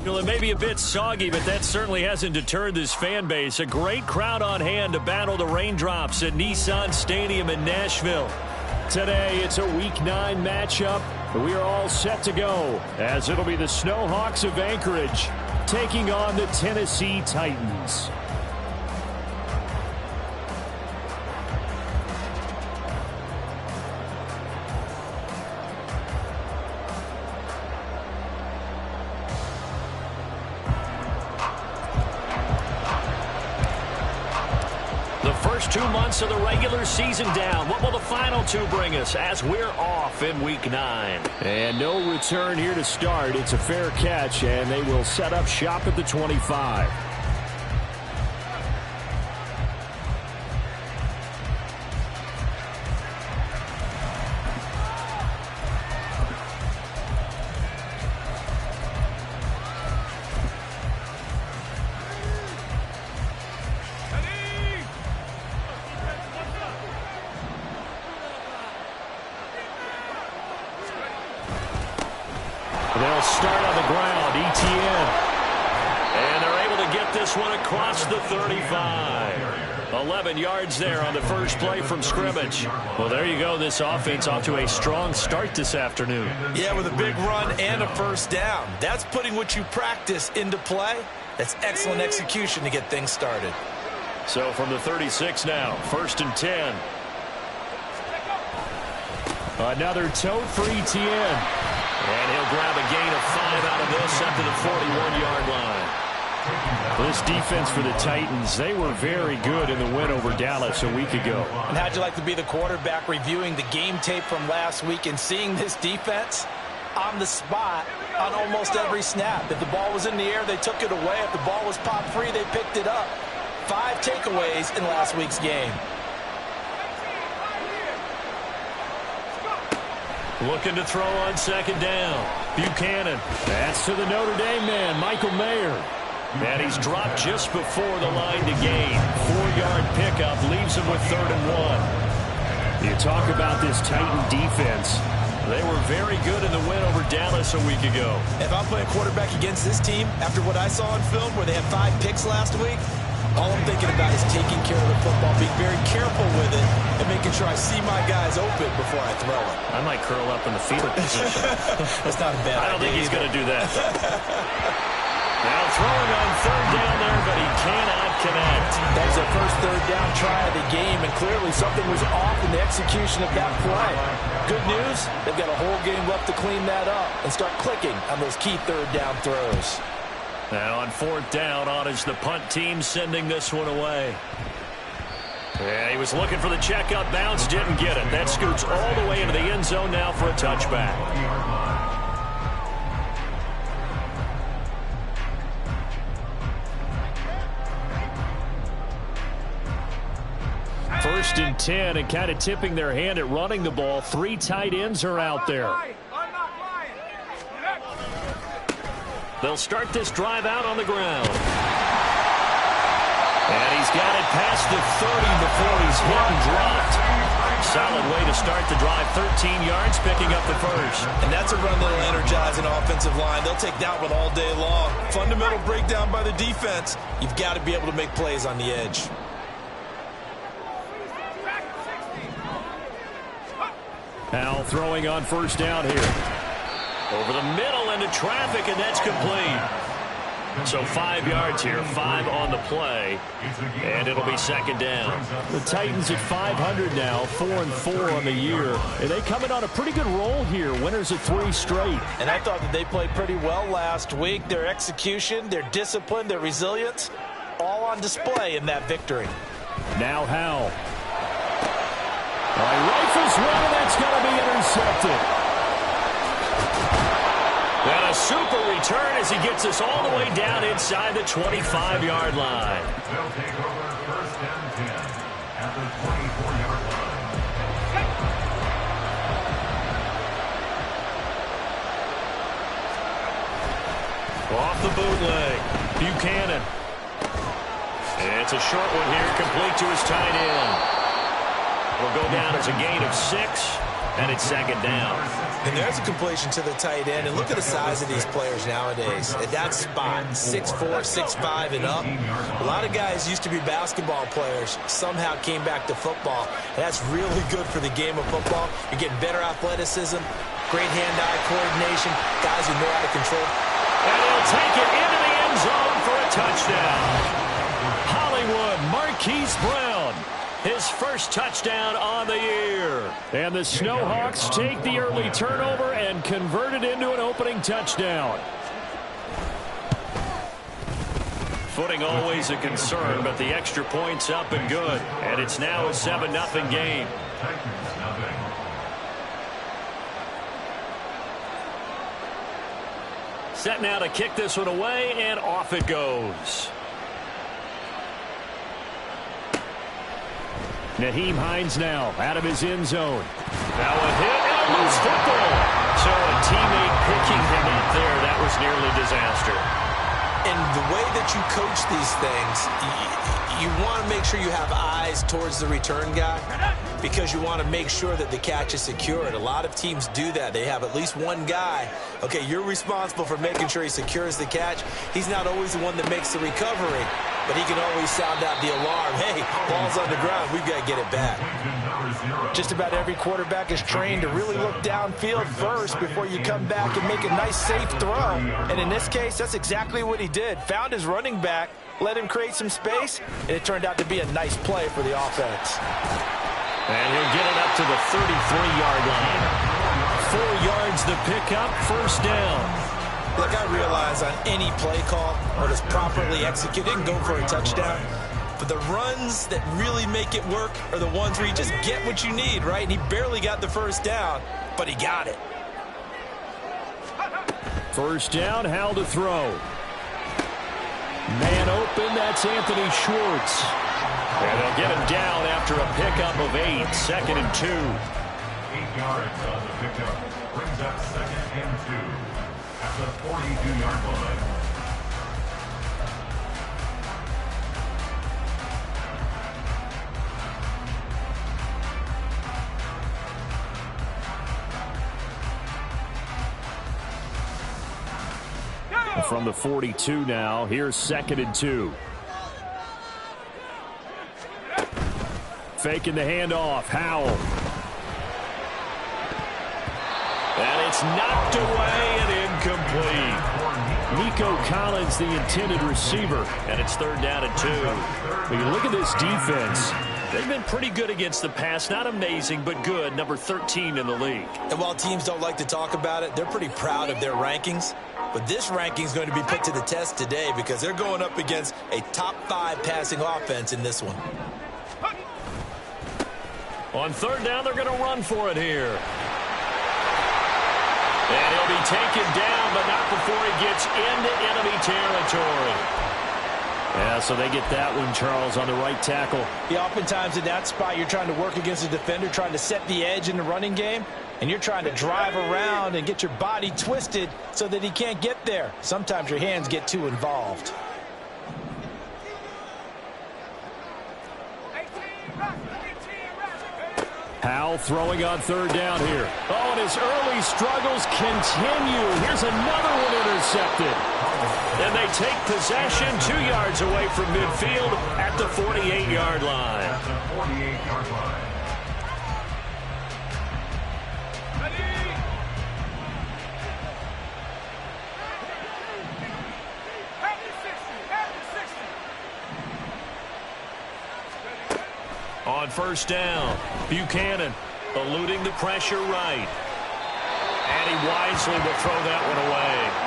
Well, it may be a bit soggy, but that certainly hasn't deterred this fan base. A great crowd on hand to battle the raindrops at Nissan Stadium in Nashville. Today, it's a Week 9 matchup. We are all set to go, as it'll be the Snowhawks of Anchorage taking on the Tennessee Titans. First 2 months of the regular season down. What will the final two bring us as we're off in Week 9? And no return here to start. It's a fair catch, and they will set up shop at the 25. They'll start on the ground, ETN. And they're able to get this one across the 35. 11 yards there on the first play from scrimmage. Well, there you go. This offense off to a strong start this afternoon. Yeah, with a big run and a first down. That's putting what you practice into play. That's excellent execution to get things started. So from the 36 now, 1st and 10. Another tote for ETN. And he'll grab a gain of 5 out of this up to the 41-yard line. This defense for the Titans, they were very good in the win over Dallas a week ago. And how'd you like to be the quarterback reviewing the game tape from last week and seeing this defense on the spot on almost every snap? If the ball was in the air, they took it away. If the ball was pop free, they picked it up. 5 takeaways in last week's game. Looking to throw on 2nd down. Buchanan. That's to the Notre Dame man, Michael Mayer. And he's dropped just before the line to gain. 4-yard pickup leaves him with 3rd and 1. You talk about this Titan defense. They were very good in the win over Dallas a week ago. If I'm playing quarterback against this team, after what I saw on film where they had 5 picks last week, all I'm thinking about is taking care of the football, being very careful with it, and making sure I see my guys open before I throw it. I might curl up in the field position. That's not a bad idea. I don't think he's going to do that. Now throwing on 3rd down there, but he cannot connect. That was their first 3rd down try of the game, and clearly something was off in the execution of that play. Good news, they've got a whole game left to clean that up and start clicking on those key 3rd down throws. Now on 4th down, on is the punt team sending this one away. Yeah, he was looking for the checkup bounce, didn't get it. That scoots all the way into the end zone now for a touchback. First and 10, and kind of tipping their hand at running the ball. 3 tight ends are out there. They'll start this drive out on the ground. And he's got it past the 30 before he's hit and dropped. Solid way to start the drive. 13 yards, picking up the first. And that's a run that'll energize an offensive line. They'll take that one all day long. Fundamental breakdown by the defense. You've got to be able to make plays on the edge. Now throwing on 1st down here. Over the middle into traffic, and that's complete. So 5 yards here, 5 on the play, and it'll be second down. The Titans at 500 now, 4-4 on the year. And they come in on a pretty good roll here, winners of 3 straight. And I thought that they played pretty well last week. Their execution, their discipline, their resilience, all on display in that victory. Now Howell. Rifles one, and that's going to be intercepted. And a super return as he gets us all the way down inside the 25-yard line. They'll take over first and 10 at the 24-yard line. Off the bootleg, Buchanan. It's a short one here, complete to his tight end. Will go down as a gain of 6, and it's second down. And there's a completion to the tight end. And look at the size of these players nowadays. At that spot, 6'4", 6'5", and up. A lot of guys used to be basketball players, somehow came back to football. And that's really good for the game of football. You're getting better athleticism, great hand-eye coordination, guys who know how to control. And he'll take it into the end zone for a touchdown. Hollywood Marquise Brown. His first touchdown on the year. And the Snowhawks take the early turnover and convert it into an opening touchdown. Footing always a concern, but the extra point's up and good. And it's now a 7-0 game. Set now to kick this one away, and off it goes. Nyheim Hines now out of his end zone. Now a hit and a loose football. So a teammate picking him up there, that was nearly disaster. And the way that you coach these things, you want to make sure you have eyes towards the return guy because you want to make sure that the catch is secured. A lot of teams do that. They have at least one guy. Okay, you're responsible for making sure he secures the catch. He's not always the one that makes the recovery, but he can always sound out the alarm. Hey, ball's on the ground. We've got to get it back. Just about every quarterback is trained to really look downfield first before you come back and make a nice, safe throw. And in this case, that's exactly what he did. Found his running back, let him create some space, and it turned out to be a nice play for the offense. And he'll get it up to the 33-yard line. 4 yards the pickup, first down. Look, I realize on any play call, when it's properly executed, and go for a touchdown. But the runs that really make it work are the ones where you just get what you need, right? And he barely got the first down, but he got it. First down, Howell to throw. Man open, that's Anthony Schwartz. And they'll get him down after a pickup of 8, 2nd and 2. 8 yards on the pickup brings up 2nd and 2 at the 42-yard line. From the 42 now, here's 2nd and 2. Faking the handoff, Howell. And it's knocked away and incomplete. Nico Collins, the intended receiver. And it's 3rd down and 2. When you look at this defense, they've been pretty good against the pass. Not amazing, but good. Number 13 in the league. And while teams don't like to talk about it, they're pretty proud of their rankings. But this ranking is going to be put to the test today because they're going up against a top 5 passing offense in this one. On 3rd down, they're going to run for it here. And he'll be taken down, but not before he gets into enemy territory. Yeah, so they get that one, Charles, on the right tackle. Yeah, oftentimes in that spot, you're trying to work against a defender, trying to set the edge in the running game, and you're trying to drive around and get your body twisted so that he can't get there. Sometimes your hands get too involved. Howell throwing on 3rd down here. Oh, and his early struggles continue. Here's another one intercepted. And they take possession 2 yards away from midfield at the 48-yard line. At the 48-yard line. first down. Buchanan eluding the pressure right. And he wisely will throw that one away.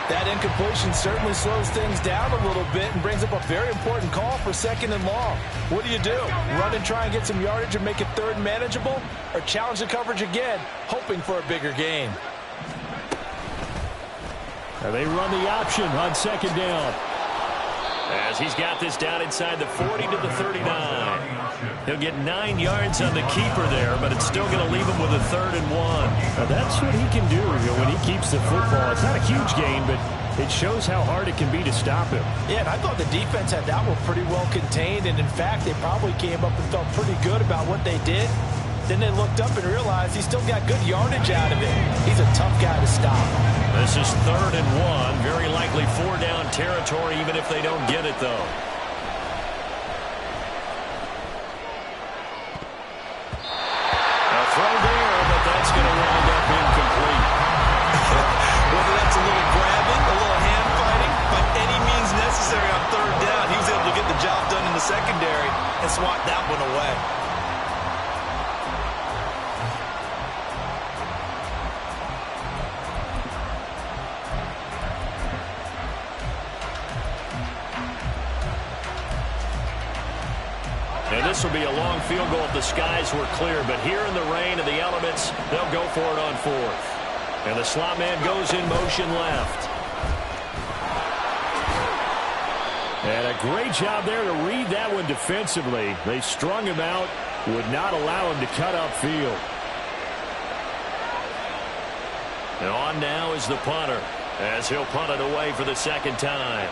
That incompletion certainly slows things down a little bit and brings up a very important call for 2nd and long. What do? Run and try and get some yardage and make it 3rd and manageable? Or challenge the coverage again, hoping for a bigger gain? And they run the option on 2nd down. As he's got this down inside the 40 to the 39. He'll get 9 yards on the keeper there, but it's still going to leave him with a 3rd and 1. Now that's what he can do when he keeps the football. It's not a huge gain, but it shows how hard it can be to stop him. Yeah, and I thought the defense had that one pretty well contained, and in fact, they probably came up and felt pretty good about what they did. Then they looked up and realized he still got good yardage out of it. He's a tough guy to stop. This is 3rd and 1. Very likely 4-down territory, even if they don't get it, though. A throw there, but that's going to wind up incomplete. Whether that's a little grabbing, a little hand fighting, by any means necessary on 3rd down, he was able to get the job done in the secondary and swat that one away. And this will be a long field goal if the skies were clear. But here in the rain and the elements, they'll go for it on 4th. And the slot man goes in motion left. And a great job there to read that one defensively. They strung him out, would not allow him to cut upfield. And on now is the punter, as he'll punt it away for the 2nd time.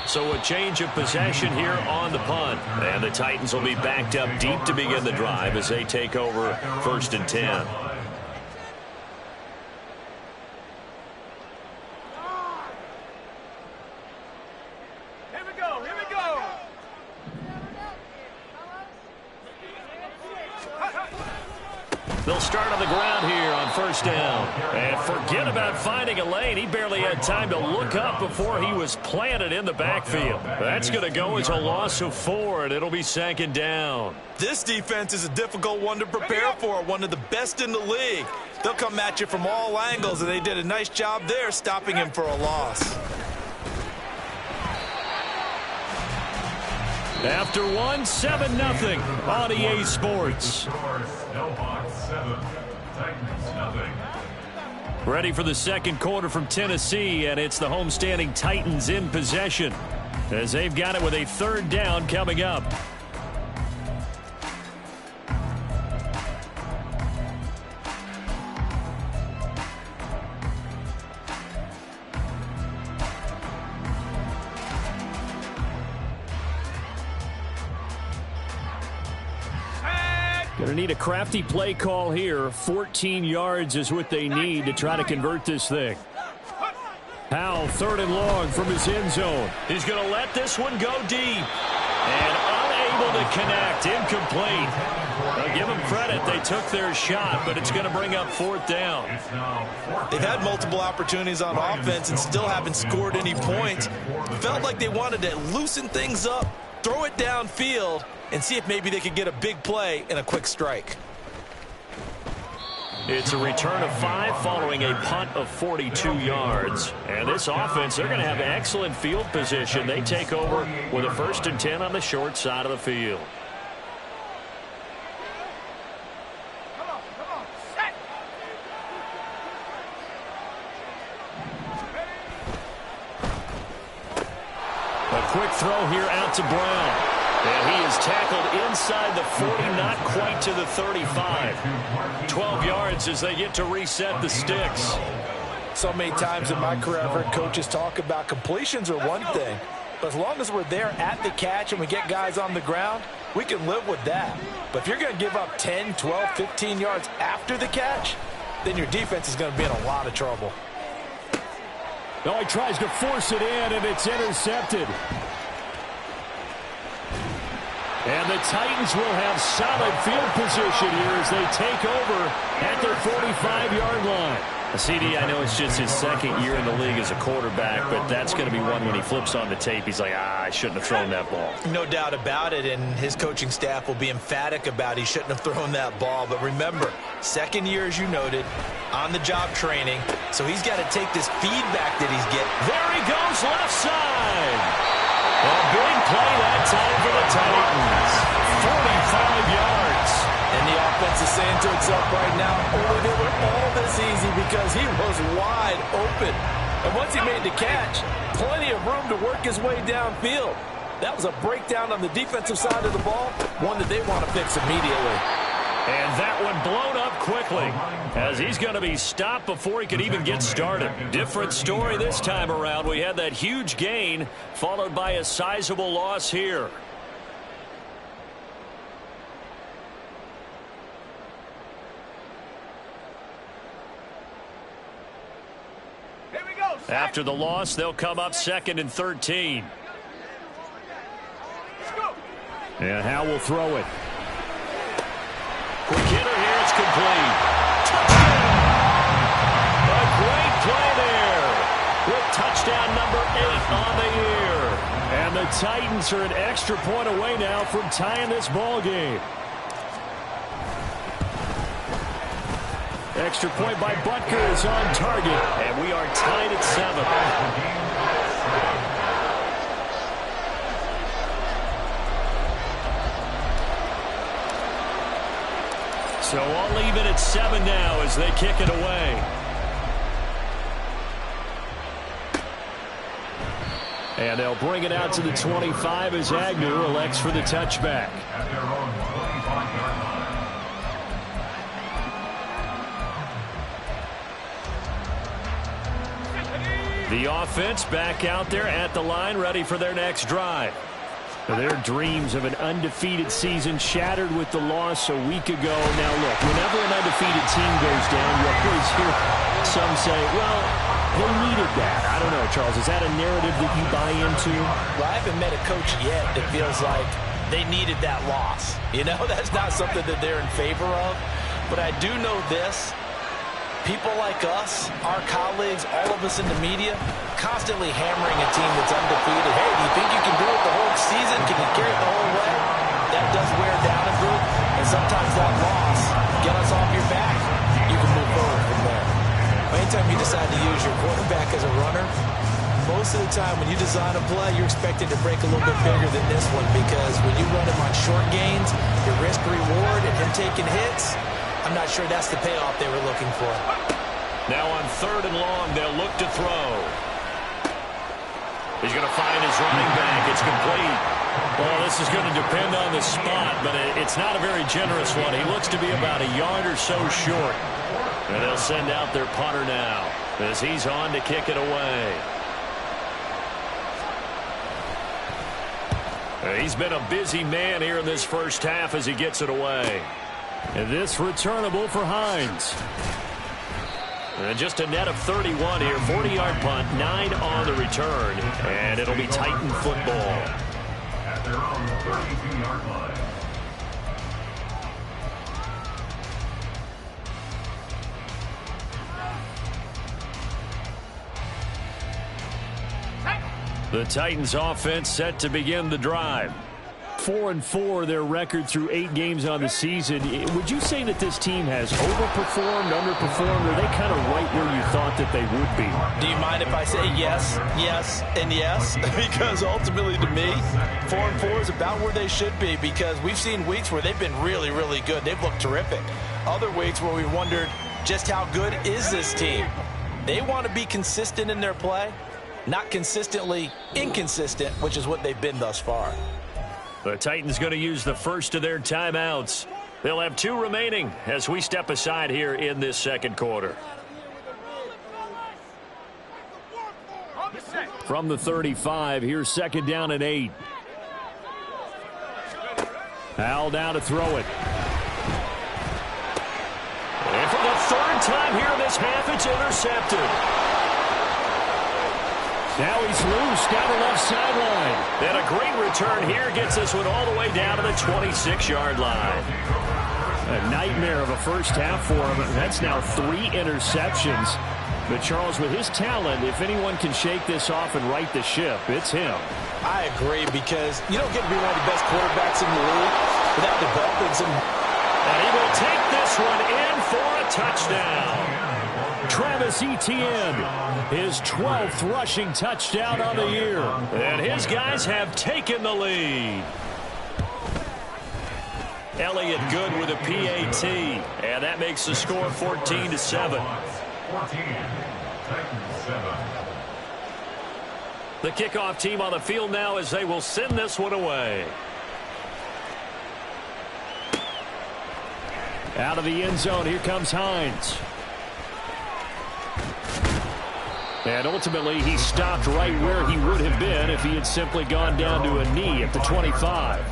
So a change of possession here on the punt. And the Titans will be backed up deep to begin the drive as they take over 1st and 10. They'll start on the ground here on 1st down. And forget about finding a lane. He barely had time to look up before he was planted in the backfield. That's going to go as a loss of 4, and it'll be 2nd down. This defense is a difficult one to prepare for, one of the best in the league. They'll come at you from all angles, and they did a nice job there stopping him for a loss. After 1, 7-0 on EA Sports. Ready for the 2nd quarter from Tennessee, and it's the homestanding Titans in possession as they've got it with a 3rd down coming up. Going to need a crafty play call here. 14 yards is what they need to try to convert this thing. Powell, 3rd and long from his end zone. He's going to let this one go deep. And unable to connect. Incomplete. I'll give them credit. They took their shot, but it's going to bring up 4th down. They've had multiple opportunities on offense and still haven't scored any points. Felt like they wanted to loosen things up, throw it downfield, and see if maybe they could get a big play and a quick strike. It's a return of 5 following a punt of 42 yards. And this offense, they're going to have excellent field position. They take over with a 1st and 10 on the short side of the field. A quick throw here out to Brown. And he is tackled inside the 40, not quite to the 35. 12 yards as they get to reset the sticks. So many times in my career, I've heard coaches talk about completions are one thing. But as long as we're there at the catch and we get guys on the ground, we can live with that. But if you're going to give up 10, 12, 15 yards after the catch, then your defense is going to be in a lot of trouble. Oh, he tries to force it in, and it's intercepted. And the Titans will have solid field position here as they take over at their 45-yard line. CD, I know it's just his second year in the league as a quarterback, but that's going to be one when he flips on the tape. He's like, I shouldn't have thrown that ball. No doubt about it, and his coaching staff will be emphatic about he shouldn't have thrown that ball. But remember, second year, as you noted, on-the-job training, so he's got to take this feedback that he's getting. There he goes, left side. A big play that time for the Titans. 45 yards. And the offense is saying to itself right now, only they were all this easy because he was wide open. And once he made the catch, plenty of room to work his way downfield. That was a breakdown on the defensive side of the ball, one that they want to fix immediately. And that one blown up quickly as he's going to be stopped before he could even get started. Different story this time around. We had that huge gain followed by a sizable loss here. After the loss, they'll come up 2nd and 13. And Howell will throw it. Quick hitter here, it's complete. Touchdown! A great play there with touchdown number 8 on the year. And the Titans are an extra point away now from tying this ball game. Extra point by Butker is on target. And we are tied at 7. So all even at 7 now as they kick it away. And they'll bring it out to the 25 as Agnew elects for the touchback. At their own 25-yard line. The offense back out there at the line, ready for their next drive. Their dreams of an undefeated season shattered with the loss a week ago. Now, look, whenever an undefeated team goes down, you always hear some say, well, they needed that. I don't know, Charles. Is that a narrative that you buy into? Well, I haven't met a coach yet that feels like they needed that loss. You know, that's not something that they're in favor of. But I do know this. People like us, our colleagues, all of us in the media, constantly hammering a team that's undefeated. Hey, do you think you can do it the whole season? Can you carry it the whole way? That does wear down a group, and sometimes that loss, get us off your back. You can move forward from there. Anytime you decide to use your quarterback as a runner, most of the time when you design a play, you're expected to break a little bit bigger than this one because when you run him on short gains, your risk-reward and him taking hits, I'm not sure that's the payoff they were looking for. Now on 3rd and long, they'll look to throw. He's going to find his running back. It's complete. Well, this is going to depend on the spot, but it's not a very generous one. He looks to be about a yard or so short. And they'll send out their punter now as he's on to kick it away. He's been a busy man here in this first half as he gets it away. And this returnable for Hines. And just a net of 31 here. 40-yard punt, 9 on the return. And it'll be Titan football. At their own 32-yard line. The Titans offense set to begin the drive. 4-4 their record through 8 games on the season. Would you say that this team has overperformed, underperformed, or are they kind of right where you thought that they would be? Do you mind if I say yes, yes, and yes? Because ultimately to me, 4-4 is about where they should be because we've seen weeks where they've been really, really good. They've looked terrific. Other weeks where we wondered just how good is this team? They want to be consistent in their play, not consistently inconsistent, which is what they've been thus far. The Titans going to use the first of their timeouts. They'll have 2 remaining as we step aside here in this second quarter. From the 35, here's 2nd down and 8. Howell down to throw it. And for the 3rd time here in this half, it's intercepted. Now he's loose down the left sideline. And a great return here gets this one all the way down to the 26-yard line. A nightmare of a first half for him. That's now 3 interceptions. But Charles, with his talent, if anyone can shake this off and right the ship, it's him. I agree, because you don't get to be one of the best quarterbacks in the league without developing some. And he will take this one in for a touchdown. Travis Etienne, his 12th rushing touchdown on the year. And his guys have taken the lead. Elliott good with a PAT. And that makes the score 14-7. 14, Titans 7. The kickoff team on the field now as they will send this one away. Out of the end zone, here comes Hines. And ultimately, he stopped right where he would have been if he had simply gone down to a knee at the 25.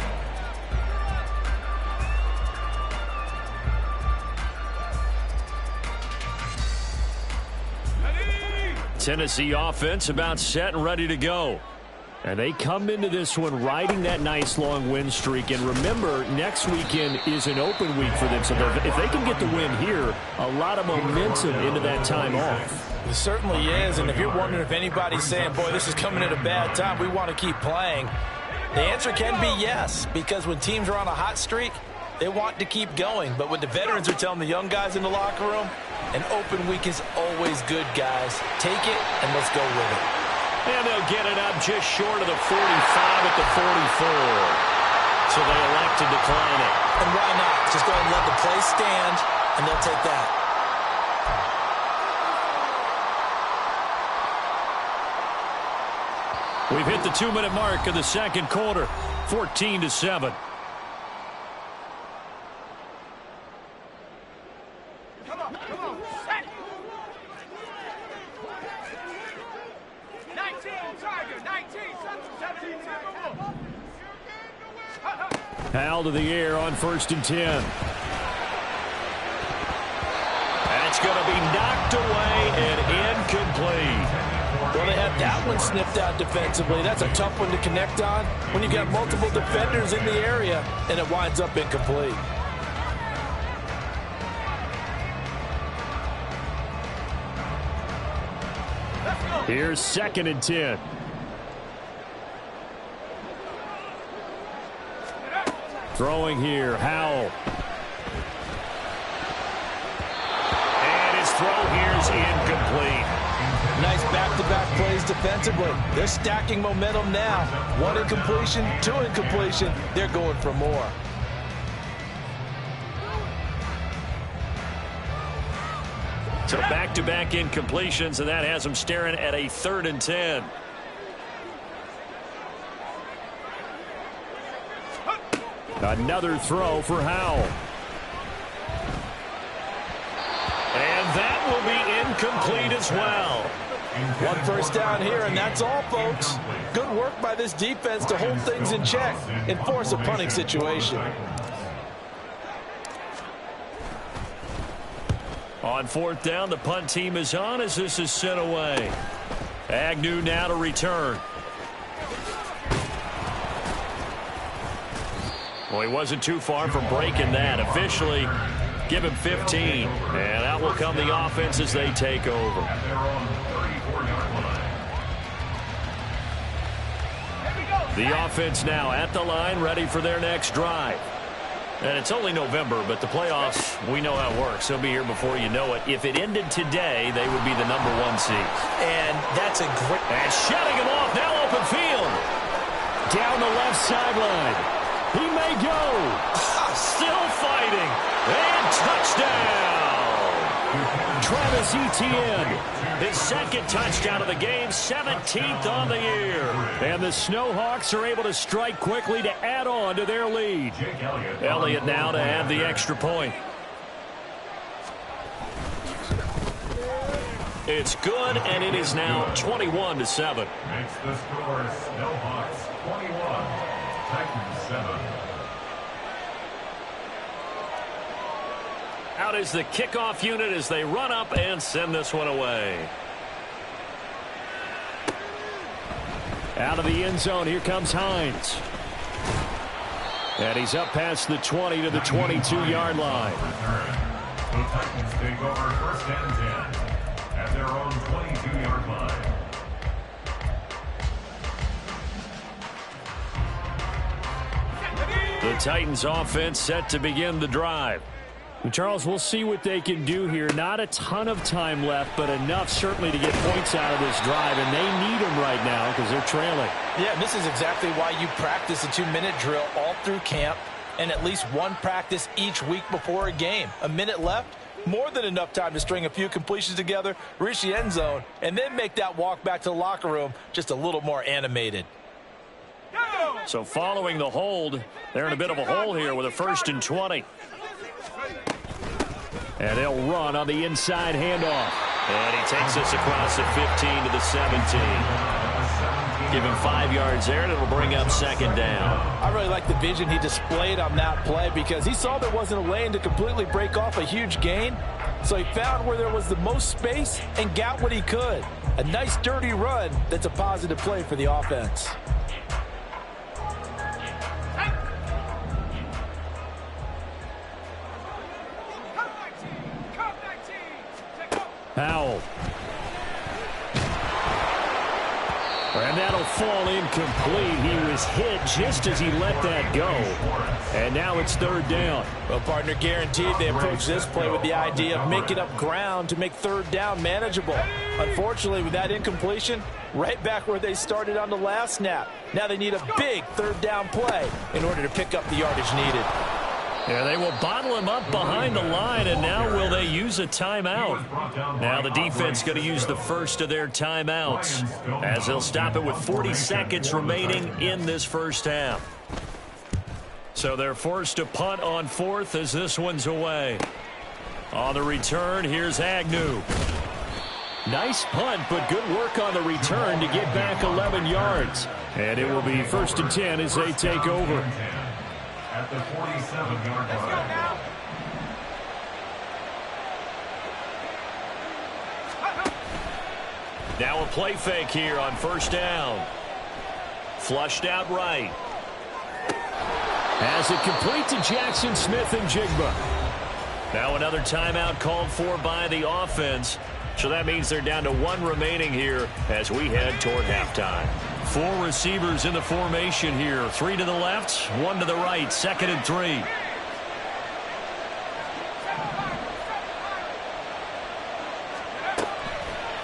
Tennessee offense about set and ready to go. And they come into this one riding that nice long win streak. And remember, next weekend is an open week for them. So if they can get the win here, a lot of momentum into that time off. It certainly is. And if you're wondering if anybody's saying, boy, this is coming at a bad time, we want to keep playing, the answer can be yes. Because when teams are on a hot streak, they want to keep going. But what the veterans are telling the young guys in the locker room, an open week is always good, guys. Take it and let's go with it. And they'll get it up just short of the 45 at the 44. So they elect to decline it. And why not? Just go ahead and let the play stand, and they'll take that. We've hit the 2-minute mark of the second quarter. 14-7. Howell to the air on 1st and 10. That's going to be knocked away and incomplete. Well, they had that one sniffed out defensively. That's a tough one to connect on when you got multiple defenders in the area, and it winds up incomplete. Here's 2nd and 10. Throwing here, Howell. And his throw here is incomplete. Nice back-to-back plays defensively. They're stacking momentum now. 1 incompletion, 2 incompletion. They're going for more. So back-to-back incompletions, and that has them staring at a 3rd and 10. Another throw for Howell. And that will be incomplete as well. 1 first down here, and that's all, folks. Good work by this defense to hold things in check and force a punting situation. On 4th down, the punt team is on as this is sent away. Agnew now to return. Well, he wasn't too far from breaking that. Officially, give him 15. And out will come the offense as they take over. The offense now at the line, ready for their next drive. And it's only November, but the playoffs, we know how it works. They'll be here before you know it. If it ended today, they would be the #1 seed. And that's a great... And shutting him off, now open field. Down the left sideline. He may go. Still fighting. And touchdown. Travis Etienne. His 2nd touchdown of the game, 17th on the year. And the Snowhawks are able to strike quickly to add on to their lead. Elliott now to add the extra point. It's good, and it is now 21-7. Makes the score Snowhawks 21, Titans 7. Out is the kickoff unit as they run up and send this one away. Out of the end zone, here comes Hines. And he's up past the 20 to the 22-yard line. The Titans take over 1st and 10 at their own 22-yard line. The Titans offense set to begin the drive. Charles, we'll see what they can do here. Not a ton of time left, but enough certainly to get points out of this drive, and they need them right now because they're trailing. Yeah, and this is exactly why you practice a 2-minute drill all through camp and at least one practice each week before a game. A minute left, more than enough time to string a few completions together, reach the end zone, and then make that walk back to the locker room just a little more animated. So following the hold, they're in a bit of a hole here with a 1st and 20. And they'll run on the inside handoff. And he takes us across the 15 to the 17. Give him 5 yards there, and it'll bring up 2nd down. I really like the vision he displayed on that play because he saw there wasn't a lane to completely break off a huge gain. So he found where there was the most space and got what he could. A nice dirty run that's a positive play for the offense. Powell. And that'll fall incomplete. He was hit just as he let that go. And now it's 3rd down. Well, partner, guaranteed they approach this play with the idea of making up ground to make 3rd down manageable. Unfortunately, with that incompletion, right back where they started on the last snap. Now they need a big 3rd down play in order to pick up the yardage needed. Yeah, they will bottle him up behind the line, and now will they use a timeout? Now the defense going to use the first of their timeouts as they'll stop it with 40 seconds remaining in this first half. So they're forced to punt on 4th as this one's away. On the return, here's Agnew. Nice punt, but good work on the return to get back 11 yards. And it will be 1st and 10 as they take over. At the 47-yard line. Now a play fake here on 1st down. Flushed out right. Has it complete to Jackson Smith-Njigba. Now another timeout called for by the offense. So that means they're down to 1 remaining here as we head toward halftime. 4 receivers in the formation here. 3 to the left, 1 to the right. 2nd and 3.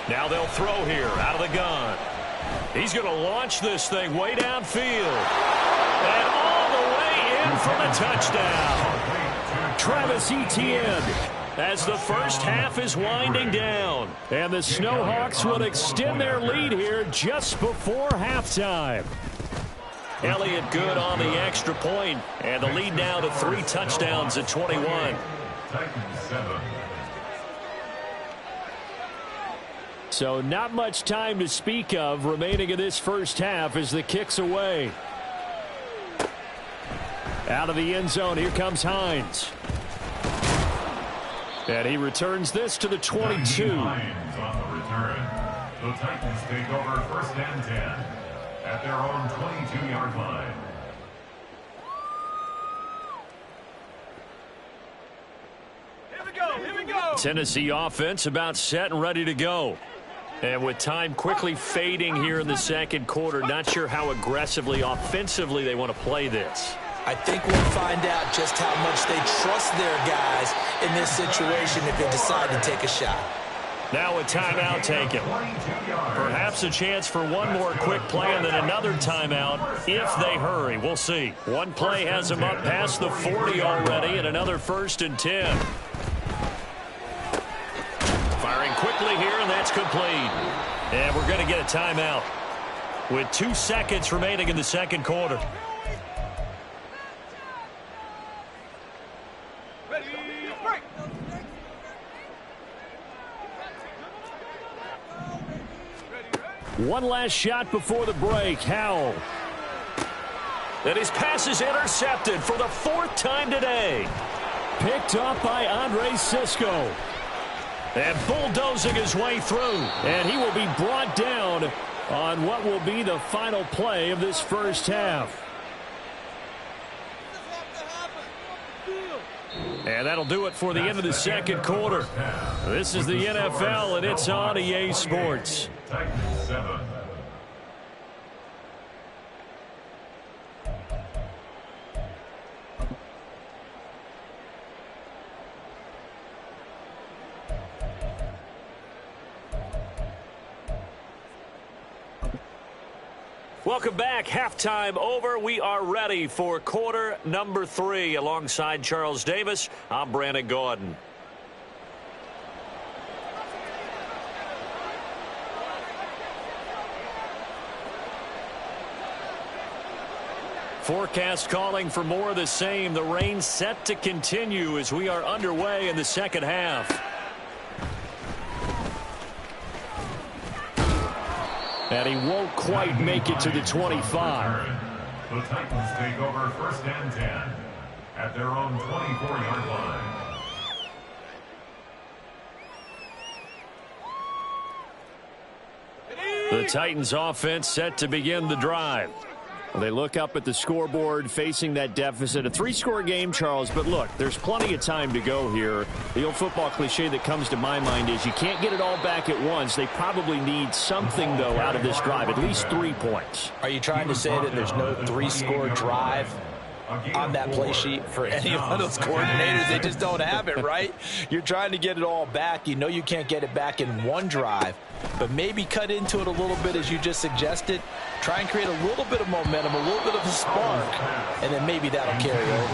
Now they'll throw here out of the gun. He's going to launch this thing way downfield. And all the way in for the touchdown. Travis Etienne. As the first half is winding down. And the Snowhawks will extend their lead here just before halftime. Elliott good on the extra point, and the lead now to 3 touchdowns at 21. Titans 7. So not much time to speak of remaining in this first half as the kick's away. Out of the end zone, here comes Hines. And he returns this to the 22. Hines on the return. The Titans take over 1st and 10 at their own 22-yard line. Here we go. Tennessee offense about set and ready to go. And with time quickly fading here in the 2nd quarter, not sure how aggressively, offensively they want to play this. I think we'll find out just how much they trust their guys in this situation if they decide to take a shot. Now a timeout taken. Perhaps a chance for one more quick play and then another timeout if they hurry. We'll see. One play has them up past the 40 already and another 1st and 10. Firing quickly here, and that's complete. And we're going to get a timeout with 2 seconds remaining in the 2nd quarter. One last shot before the break. Howell. And his pass is intercepted for the 4th time today. Picked up by Andre Cisco. And bulldozing his way through. And he will be brought down on what will be the final play of this first half. And that'll do it for the end of the second quarter. This is the NFL, and it's on EA Sports. Titans 7. Welcome back. Halftime over. We are ready for quarter number 3. Alongside Charles Davis, I'm Brandon Gaudin. Forecast calling for more of the same. The rain set to continue as we are underway in the second half. And he won't quite make it to the 25. The Titans take over 1st and 10 at their own 24-yard line. The Titans offense set to begin the drive. They look up at the scoreboard facing that deficit. A 3-score game, Charles, but look, there's plenty of time to go here. The old football cliche that comes to my mind is you can't get it all back at once. They probably need something, though, out of this drive, at least 3 points. Are you trying to say that there's no 3-score drive on that play sheet for any of those coordinators? They just don't have it, right? You're trying to get it all back. You know you can't get it back in one drive, but maybe cut into it a little bit as you just suggested. Try and create a little bit of momentum, a little bit of a spark, and then maybe that'll carry over.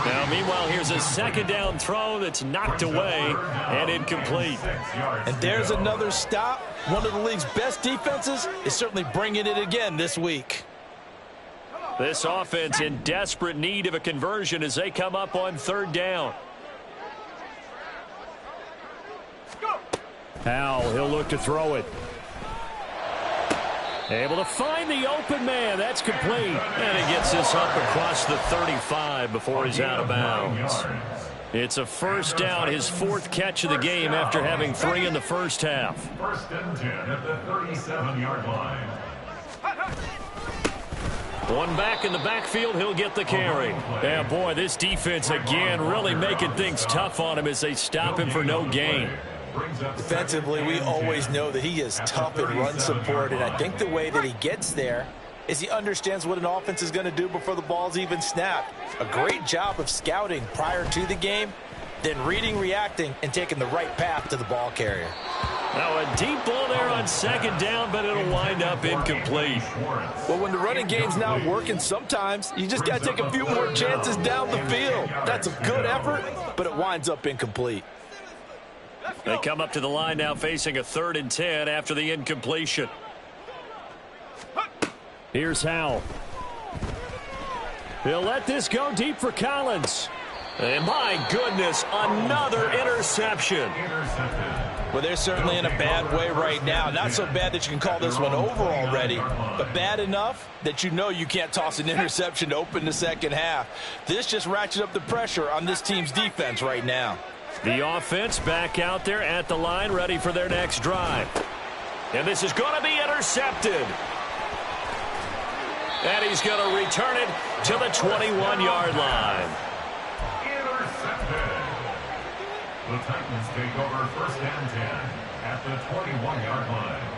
Now, meanwhile, here's a second down throw that's knocked away and incomplete. And there's another stop. One of the league's best defenses is certainly bringing it again this week. This offense in desperate need of a conversion as they come up on 3rd down. Howell, he'll look to throw it. Able to find the open man. That's complete. And he gets this up across the 35 before he's out of bounds. It's a 1st down, his 4th catch of the game after having 3 in the first half. 1st and 10 at the 37-yard line. One back in the backfield, he'll get the carry. Yeah, boy, this defense again really making things tough on him as they stop him for no gain. Defensively, we always know that he is tough in run support, and I think the way that he gets there is he understands what an offense is going to do before the ball's even snapped. A great job of scouting prior to the game, then reading, reacting, and taking the right path to the ball carrier. Now a deep ball there on 2nd down, but it'll wind up incomplete. Well, when the running game's not working, sometimes you just got to take a few more chances down the field. That's a good effort, but it winds up incomplete. They come up to the line now facing a 3rd and 10 after the incompletion. Here's Howell. He'll let this go deep for Collins. And my goodness, another interception. Well, they're certainly in a bad way right now. Not so bad that you can call this one over already, but bad enough that you know you can't toss an interception to open the second half. This just ratchets up the pressure on this team's defense right now. The offense back out there at the line, ready for their next drive. And this is going to be intercepted. And he's going to return it to the 21-yard line. Intercepted. The Titans take over 1st and 10 at the 21-yard line.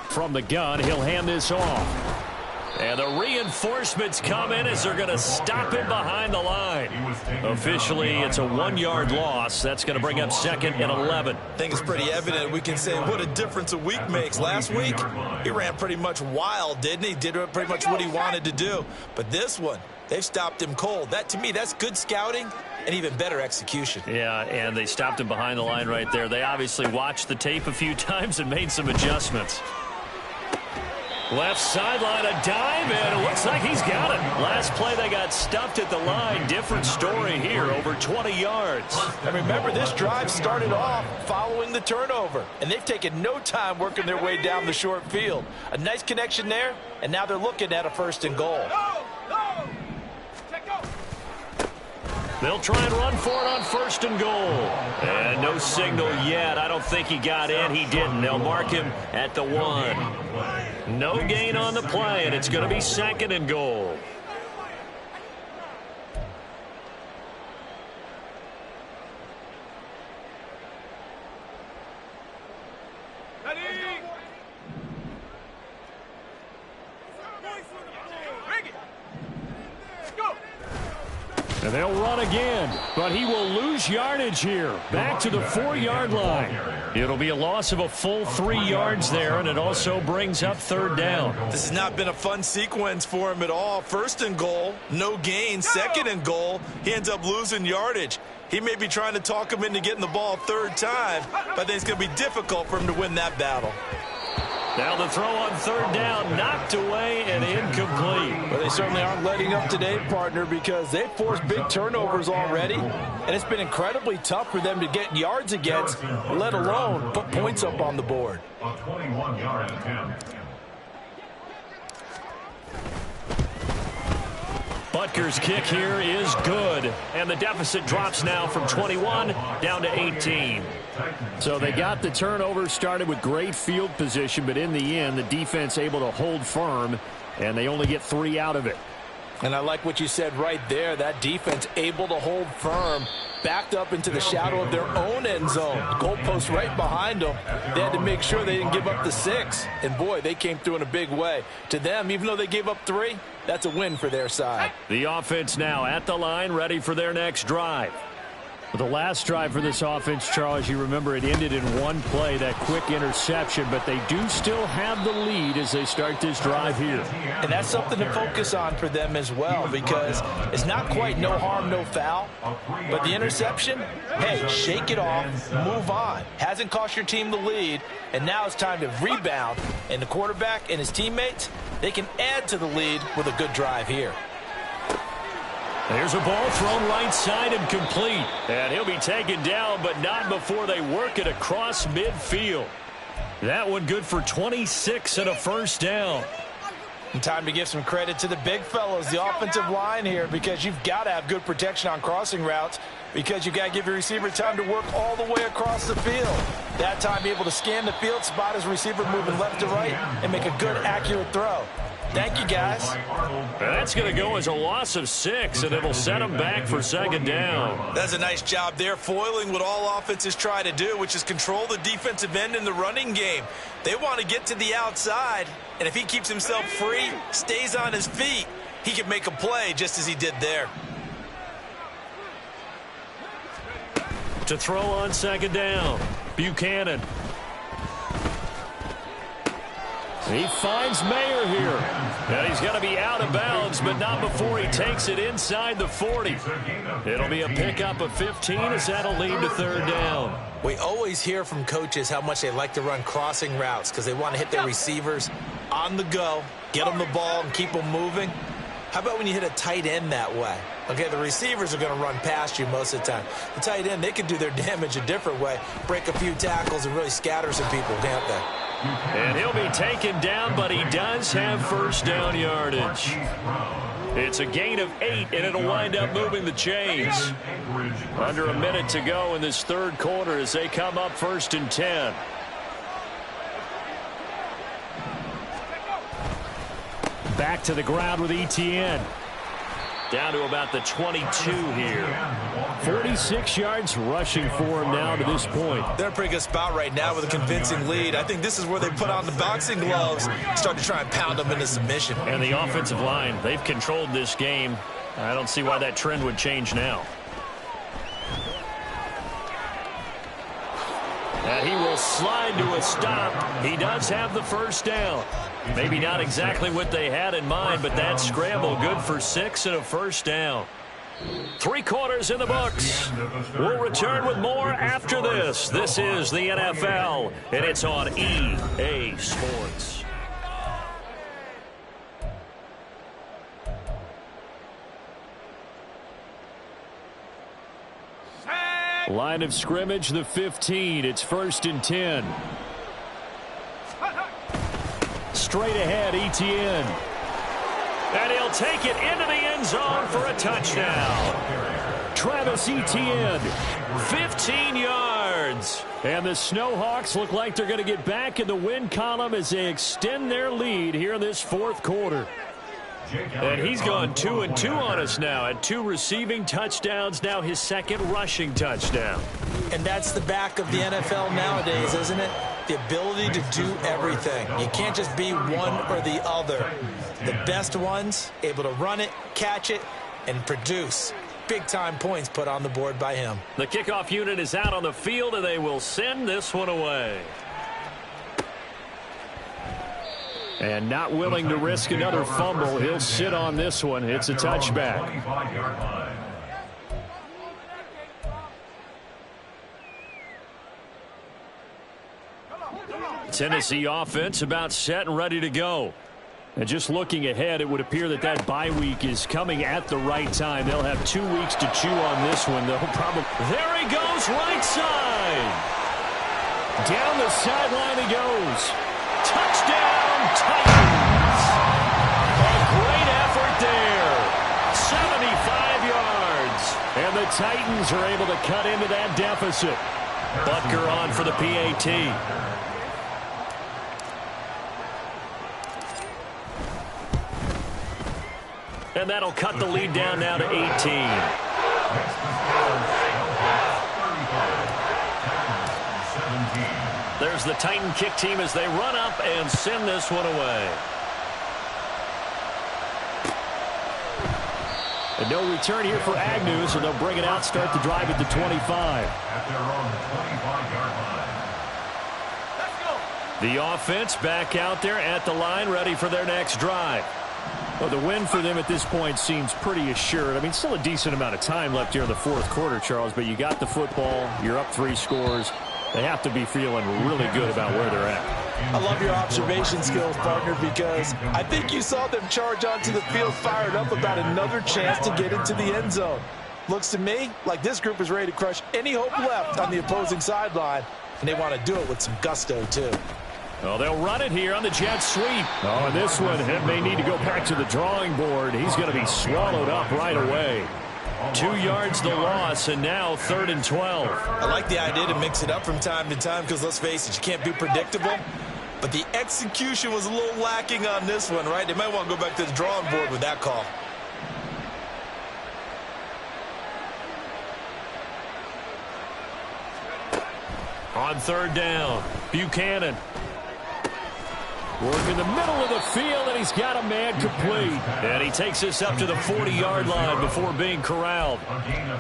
From the gun, he'll hand this off. And the reinforcements come in as they're going to stop him behind the line. Officially, it's a 1-yard loss. That's going to bring up 2nd and 11. I think it's pretty evident. We can say what a difference a week makes. Last week, he ran pretty much wild, didn't he? Did pretty much what he wanted to do. But this one, they've stopped him cold. That, to me, that's good scouting and even better execution. Yeah, and they stopped him behind the line right there. They obviously watched the tape a few times and made some adjustments. Left sideline, a dive, and it looks like he's got it. Last play, they got stuffed at the line. Different story here, over 20 yards. And remember, this drive started off following the turnover, and they've taken no time working their way down the short field. A nice connection there, and now they're looking at a 1st and goal. They'll try and run for it on 1st and goal. And no signal yet. I don't think he got in. He didn't. They'll mark him at the 1. No gain on the play, and it's going to be 2nd and goal. And they'll run again, but he will lose yardage here. Back to the 4-yard line. It'll be a loss of a full 3 yards there, and it also brings up 3rd down. This has not been a fun sequence for him at all. 1st and goal, no gain. 2nd and goal, he ends up losing yardage. He may be trying to talk him into getting the ball 3rd time, but I think it's going to be difficult for him to win that battle. Now the throw on 3rd down, knocked away and incomplete. Well, they certainly aren't letting up today, partner, because they've forced big turnovers already, and it's been incredibly tough for them to get yards against, let alone put points up on the board. A 21-yard attempt. Butker's kick here is good, and the deficit drops now from 21 down to 18. So they got the turnover started with great field position, but in the end, the defense able to hold firm, and they only get 3 out of it. And I like what you said right there. That defense able to hold firm, backed up into the shadow of their own end zone. Goalpost right behind them. They had to make sure they didn't give up the 6. And, boy, they came through in a big way. To them, even though they gave up 3, that's a win for their side. The offense now at the line, ready for their next drive. The last drive for this offense, Charles, you remember it ended in one play, that quick interception, but they do still have the lead as they start this drive here. And that's something to focus on for them as well, because it's not quite no harm, no foul, but the interception, hey, shake it off, move on. Hasn't cost your team the lead, and now it's time to rebound, and the quarterback and his teammates, they can add to the lead with a good drive here. There's a ball thrown right side and complete. And he'll be taken down, but not before they work it across midfield. That one good for 26 and a 1st down. And time to give some credit to the big fellows, the offensive line here, because you've got to have good protection on crossing routes, because you've got to give your receiver time to work all the way across the field. That time be able to scan the field, spot his receiver moving left to right, and make a good, accurate throw. Thank you, guys. That's going to go as a loss of 6, and it'll set them back for 2nd down. That's a nice job there, foiling what all offenses try to do, which is control the defensive end in the running game. They want to get to the outside, and if he keeps himself free, stays on his feet, he can make a play just as he did there. To throw on 2nd down, Buchanan. He finds Mayer here. And he's going to be out of bounds, but not before he takes it inside the 40. It'll be a pickup of 15 as that'll lead to 3rd down. We always hear from coaches how much they like to run crossing routes because they want to hit their receivers on the go, get them the ball, and keep them moving. How about when you hit a tight end that way? Okay, the receivers are going to run past you most of the time. The tight end, they can do their damage a different way, break a few tackles and really scatter some people, can't they? And he'll be taken down, but he does have 1st down yardage. It's a gain of 8, and it'll wind up moving the chains. Under a minute to go in this 3rd quarter as they come up 1st and 10. Back to the ground with Etienne. Down to about the 22 here. 46 yards rushing for him now to this point. They're in a pretty good spot right now with a convincing lead. I think this is where they put on the boxing gloves, start to try and pound them into submission. And the offensive line, they've controlled this game. I don't see why that trend would change now. And he will slide to a stop. He does have the 1st down. Maybe not exactly what they had in mind, but that scramble good for 6 and a 1st down. 3 quarters in the books. We'll return with more after this. This is the NFL, and it's on EA Sports. Line of scrimmage, the 15. It's 1st and 10. Straight ahead, Etienne. And he'll take it into the end zone for a touchdown. Travis Etienne, 15 yards. And the Snowhawks look like they're going to get back in the win column as they extend their lead here in this fourth quarter. And he's gone 2-2 on us now at 2 receiving touchdowns, now his second rushing touchdown. And that's the back of the NFL nowadays, isn't it? The ability to do everything. You can't just be one or the other. The best ones able to run it, catch it, and produce. Big-time points put on the board by him. The kickoff unit is out on the field, and they will send this one away. And not willing to risk another fumble, he'll sit on this one. It's a touchback. Tennessee offense about set and ready to go. And just looking ahead, it would appear that that bye week is coming at the right time. They'll have 2 weeks to chew on this one. They'll probably... There he goes, right side. Down the sideline he goes. Touchdown, Titans. A great effort there. 75 yards. And the Titans are able to cut into that deficit. Butker on for the PAT. And that'll cut the lead down now to 18. There's the Titan kick team as they run up and send this one away. And no return here for Agnew, so they'll bring it out, start the drive at the 25. The offense back out there at the line, ready for their next drive. Well, the win for them at this point seems pretty assured. I mean, still a decent amount of time left here in the fourth quarter, Charles, but you got the football, you're up 3 scores. They have to be feeling really good about where they're at. I love your observation skills, partner, because I think you saw them charge onto the field fired up about another chance to get into the end zone. Looks to me like this group is ready to crush any hope left on the opposing sideline, and they want to do it with some gusto, too. Well, they'll run it here on the jet sweep. Oh, and this one may need to go back to the drawing board. He's going to be swallowed up right away. 2 yards the loss, and now 3rd and 12. I like the idea to mix it up from time to time because, let's face it, you can't be predictable. But the execution was a little lacking on this one, right? They might want to go back to the drawing board with that call. On 3rd down, Buchanan. Work in the middle of the field, and he's got a man complete. And he takes this up to the 40-yard line before being corralled.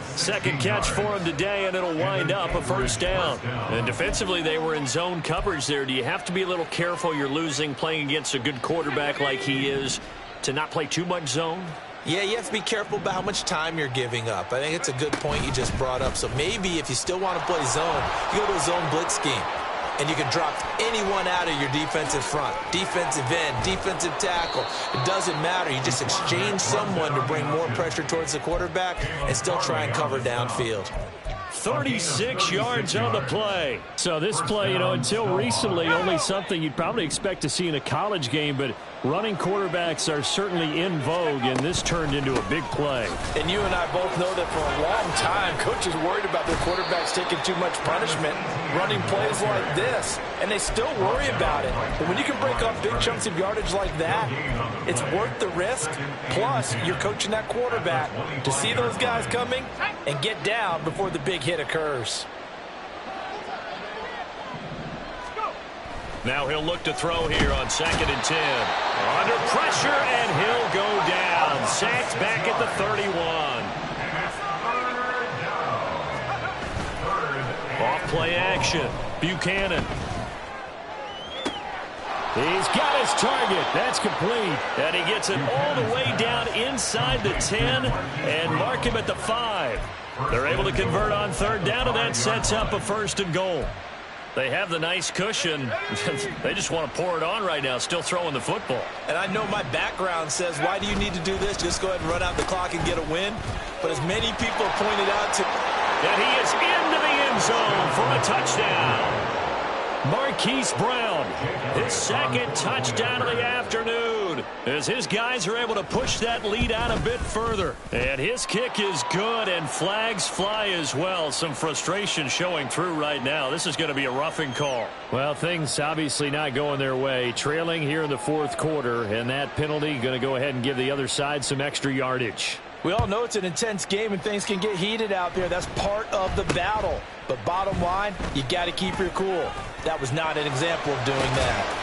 Second catch for him today, and it'll wind up a 1st down. And defensively, they were in zone coverage there. Do you have to be a little careful you're losing playing against a good quarterback like he is to not play too much zone? Yeah, you have to be careful about how much time you're giving up. I think it's a good point you just brought up. So maybe if you still want to play zone, you go to a zone blitz scheme. And you can drop anyone out of your defensive front. Defensive end, defensive tackle. It doesn't matter. You just exchange someone to bring more pressure towards the quarterback and still try and cover downfield. 36 yards on the play. So this play, until recently, only something you'd probably expect to see in a college game, but running quarterbacks are certainly in vogue, and this turned into a big play. And you and I both know that for a long time, coaches worried about their quarterbacks taking too much punishment, running plays like this, and they still worry about it. But when you can break off big chunks of yardage like that, it's worth the risk. Plus, you're coaching that quarterback to see those guys coming and get down before the big hit occurs. Now he'll look to throw here on 2nd and 10. Under pressure, and he'll go down. Sacked back at the 31. Off play action. Buchanan. He's got his target. That's complete. And he gets it all the way down inside the 10 and mark him at the 5. They're able to convert on 3rd down, and that sets up a 1st and goal. They have the nice cushion. They just want to pour it on right now, still throwing the football. And I know my background says, why do you need to do this? Just go ahead and run out the clock and get a win. But as many people pointed out to... And he is into the end zone for a touchdown. Marquise Brown, his 2nd touchdown of the afternoon. afternoon as his guys are able to push that lead out a bit further. And his kick is good, and flags fly as well. Some frustration showing through right now. This is going to be a roughing call. Well, things obviously not going their way. Trailing here in the fourth quarter, and that penalty going to go ahead and give the other side some extra yardage. We all know it's an intense game and things can get heated out there. That's part of the battle. But bottom line, you got to keep your cool. That was not an example of doing that.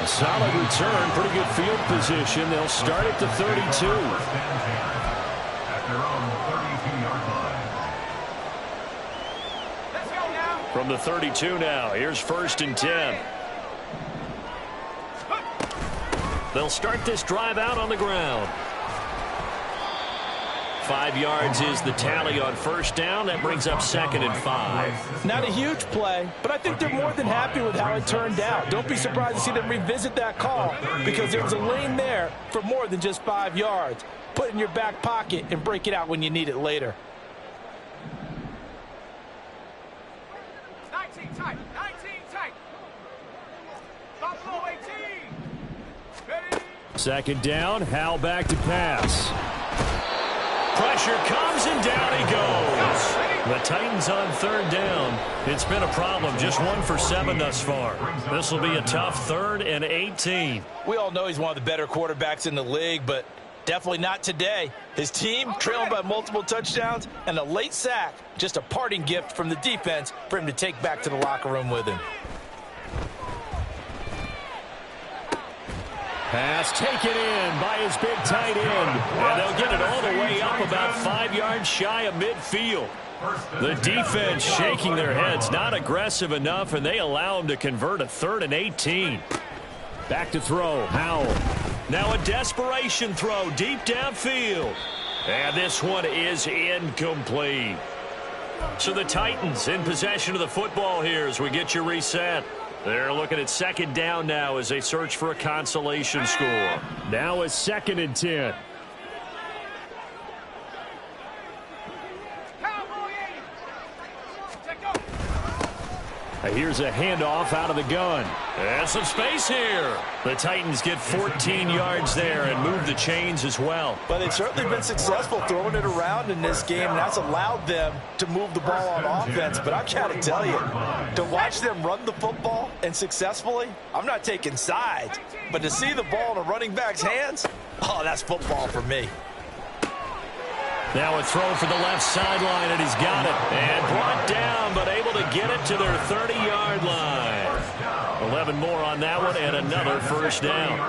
A solid return, pretty good field position. They'll start at the 32. At their own 32-yard line. From the 32 now, here's 1st and 10. They'll start this drive out on the ground. 5 yards is the tally on 1st down. That brings up 2nd and 5. Not a huge play, but I think they're more than happy with how it turned out. Don't be surprised to see them revisit that call because there was a lane there for more than just 5 yards. Put it in your back pocket and break it out when you need it later. 19 tight. Buffalo 18. 2nd down, Howell back to pass. Pressure comes, and down he goes. The Titans on 3rd down. It's been a problem. Just 1 for 7 thus far. This will be a tough 3rd and 18. We all know he's one of the better quarterbacks in the league, but definitely not today. His team trailing by multiple touchdowns and a late sack. Just a parting gift from the defense for him to take back to the locker room with him. Pass taken in by his big tight end. And they'll get it all the way up about 5 yards shy of midfield. The defense shaking their heads, not aggressive enough, and they allow him to convert a 3rd and 18. Back to throw, Howell. Now a desperation throw deep downfield. And this one is incomplete. So the Titans in possession of the football here as we get you reset. They're looking at 2nd down now as they search for a consolation score. Now a 2nd and 10. Here's a handoff out of the gun. And some space here. The Titans get 14 yards there and move the chains as well. But they've certainly been successful throwing it around in this game, and that's allowed them to move the ball on offense. But I've got to tell you, to watch them run the football and successfully, I'm not taking sides, but to see the ball in a running back's hands, oh, that's football for me. Now a throw for the left sideline, and he's got it. And brought down, but able to get it to their 30-yard line. 11 more on that one, and another 1st down.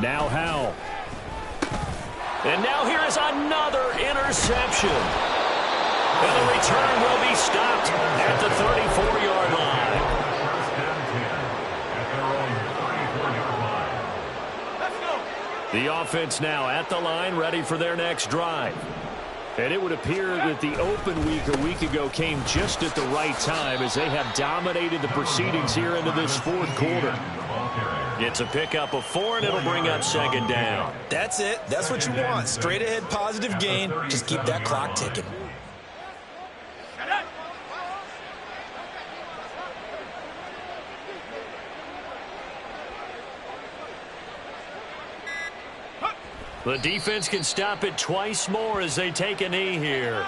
Now Howell. And now here is another interception. And the return will be stopped at the 34-yard line. The offense now at the line, ready for their next drive. And it would appear that the open week a week ago came just at the right time as they have dominated the proceedings here into this 4th quarter. It's a pickup of 4, and it'll bring up 2nd down. That's it. That's what you want. Straight ahead positive gain. Just keep that clock ticking. The defense can stop it twice more as they take a knee here.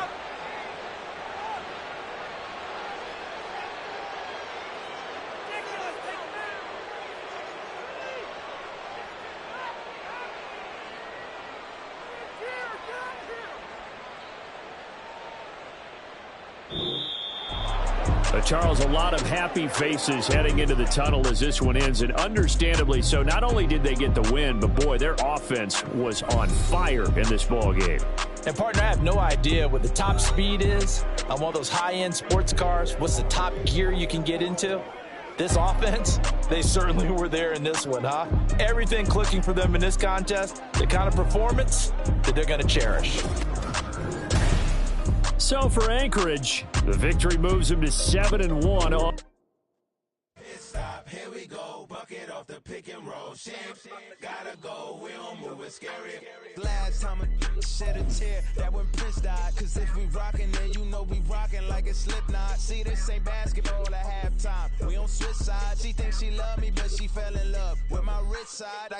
Charles, a lot of happy faces heading into the tunnel as this one ends, and understandably so. Not only did they get the win, but boy, their offense was on fire in this ball game. And partner, I have no idea what the top speed is on one of those high-end sports cars. What's the top gear you can get into? This offense, they certainly were there in this one, huh? Everything clicking for them in this contest, the kind of performance that they're going to cherish. So for Anchorage, the victory moves them to 7-1. Here we go, bucket of off the pick and roll. Shit, gotta go, we don't move it scary. Last time a shed a tear, that when Prince died. Cause if we rockin', then you know we rockin' like it's Slipknot. See, this ain't basketball at halftime. We on switch sides. She thinks she love me, but she fell in love with my rich side.